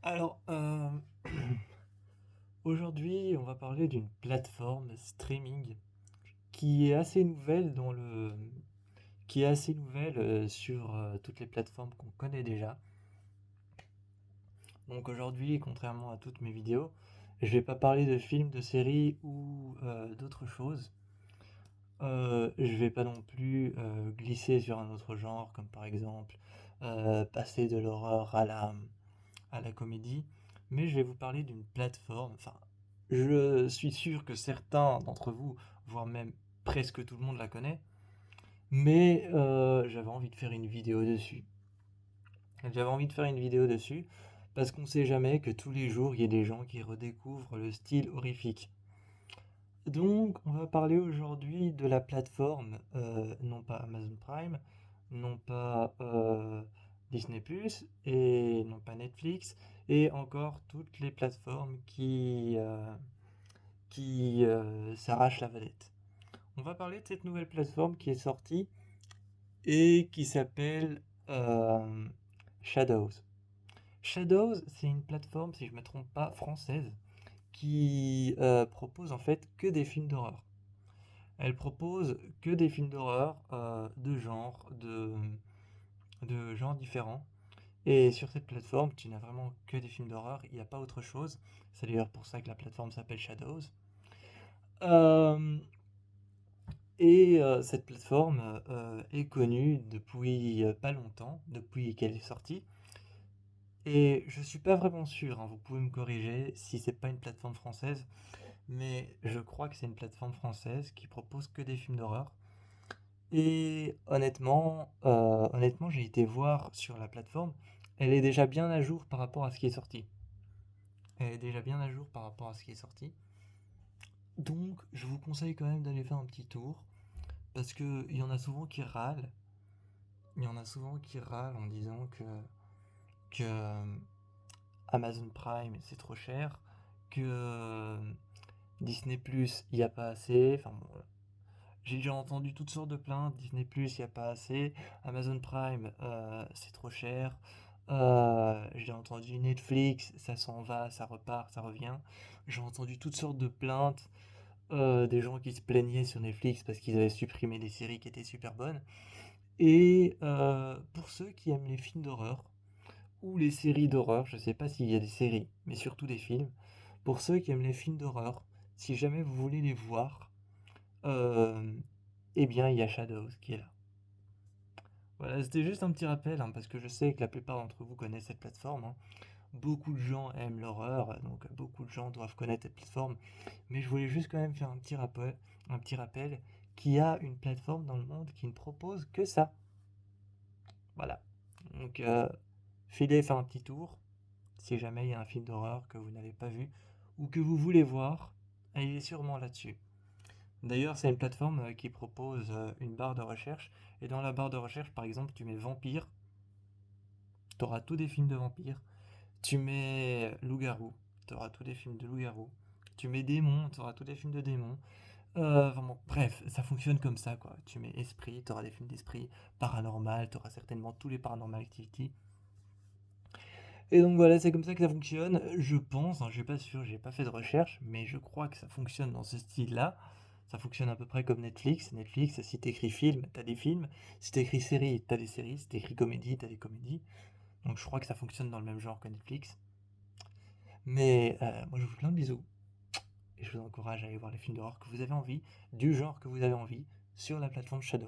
Alors, aujourd'hui, on va parler d'une plateforme streaming qui est assez nouvelle sur, toutes les plateformes qu'on connaît déjà. Donc aujourd'hui, contrairement à toutes mes vidéos, je vais pas parler de films, de séries ou, d'autres choses. Je vais pas non plus, glisser sur un autre genre comme par exemple, passer de l'horreur à la comédie, mais je vais vous parler d'une plateforme. Enfin, je suis sûr que certains d'entre vous, voire même presque tout le monde la connaît, mais j'avais envie de faire une vidéo dessus. J'avais envie de faire une vidéo dessus parce qu'on sait jamais que tous les jours il y a des gens qui redécouvrent le style horrifique. Donc, on va parler aujourd'hui de la plateforme, non pas Amazon Prime, non pas Disney+, et non pas Netflix, et encore toutes les plateformes qui s'arrachent la vedette. On va parler de cette nouvelle plateforme qui est sortie et qui s'appelle euh, Shadows. Shadows, c'est une plateforme, si je ne me trompe pas, française, qui propose en fait que des films d'horreur. Elle propose que des films d'horreur de genres différents. Et sur cette plateforme, tu n'as vraiment que des films d'horreur, il n'y a pas autre chose. C'est d'ailleurs pour ça que la plateforme s'appelle Shadows. Euh, cette plateforme est connue depuis pas longtemps, depuis qu'elle est sortie. Et je suis pas vraiment sûr, hein, vous pouvez me corriger si c'est pas une plateforme française, mais je crois que c'est une plateforme française qui propose que des films d'horreur. Et honnêtement, j'ai été voir sur la plateforme, elle est déjà bien à jour par rapport à ce qui est sorti. Elle est déjà bien à jour par rapport à ce qui est sorti. Donc, je vous conseille quand même d'aller faire un petit tour, parce que il y en a souvent qui râlent. Il y en a souvent qui râlent en disant que Amazon Prime c'est trop cher, que Disney Plus il n'y a pas assez. Enfin bon, voilà. J'ai déjà entendu toutes sortes de plaintes. Disney Plus il n'y a pas assez. Amazon Prime c'est trop cher. J'ai entendu Netflix, ça s'en va, ça repart, ça revient. J'ai entendu toutes sortes de plaintes, des gens qui se plaignaient sur Netflix parce qu'ils avaient supprimé des séries qui étaient super bonnes. Et pour ceux qui aiment les films d'horreur ou les séries d'horreur, je sais pas s'il y a des séries, mais surtout des films, pour ceux qui aiment les films d'horreur, si jamais vous voulez les voir, euh, eh bien il y a Shadows qui est là. Voilà, c'était juste un petit rappel, hein, parce que je sais que la plupart d'entre vous connaissent cette plateforme, hein. Beaucoup de gens aiment l'horreur, donc beaucoup de gens doivent connaître cette plateforme. Mais je voulais juste quand même faire un petit rappel qu'il y a une plateforme dans le monde qui ne propose que ça. Voilà. Donc, filez faire un petit tour. Si jamais il y a un film d'horreur que vous n'avez pas vu ou que vous voulez voir, il est sûrement là-dessus. D'ailleurs, c'est une plateforme qui propose une barre de recherche. Et dans la barre de recherche, par exemple, tu mets vampire, tu auras tous des films de vampires. Tu mets loup-garou, tu auras tous des films de loup-garou. Tu mets démon, tu auras tous des films de démons. Vraiment, bref, ça fonctionne comme ça, quoi. Tu mets esprit, tu auras des films d'esprit. Paranormal, tu auras certainement tous les Paranormal Activity. Et donc voilà, c'est comme ça que ça fonctionne. Je pense, hein, je suis pas sûr, j'ai pas fait de recherche, mais je crois que ça fonctionne dans ce style-là. Ça fonctionne à peu près comme Netflix. Netflix, si t'écris film, t'as des films. Si t'écris série, t'as des séries. Si t'écris comédie, t'as des comédies. Donc je crois que ça fonctionne dans le même genre que Netflix. Mais moi je vous fais plein de bisous. Et je vous encourage à aller voir les films d'horreur que vous avez envie, du genre que vous avez envie, sur la plateforme Shadows.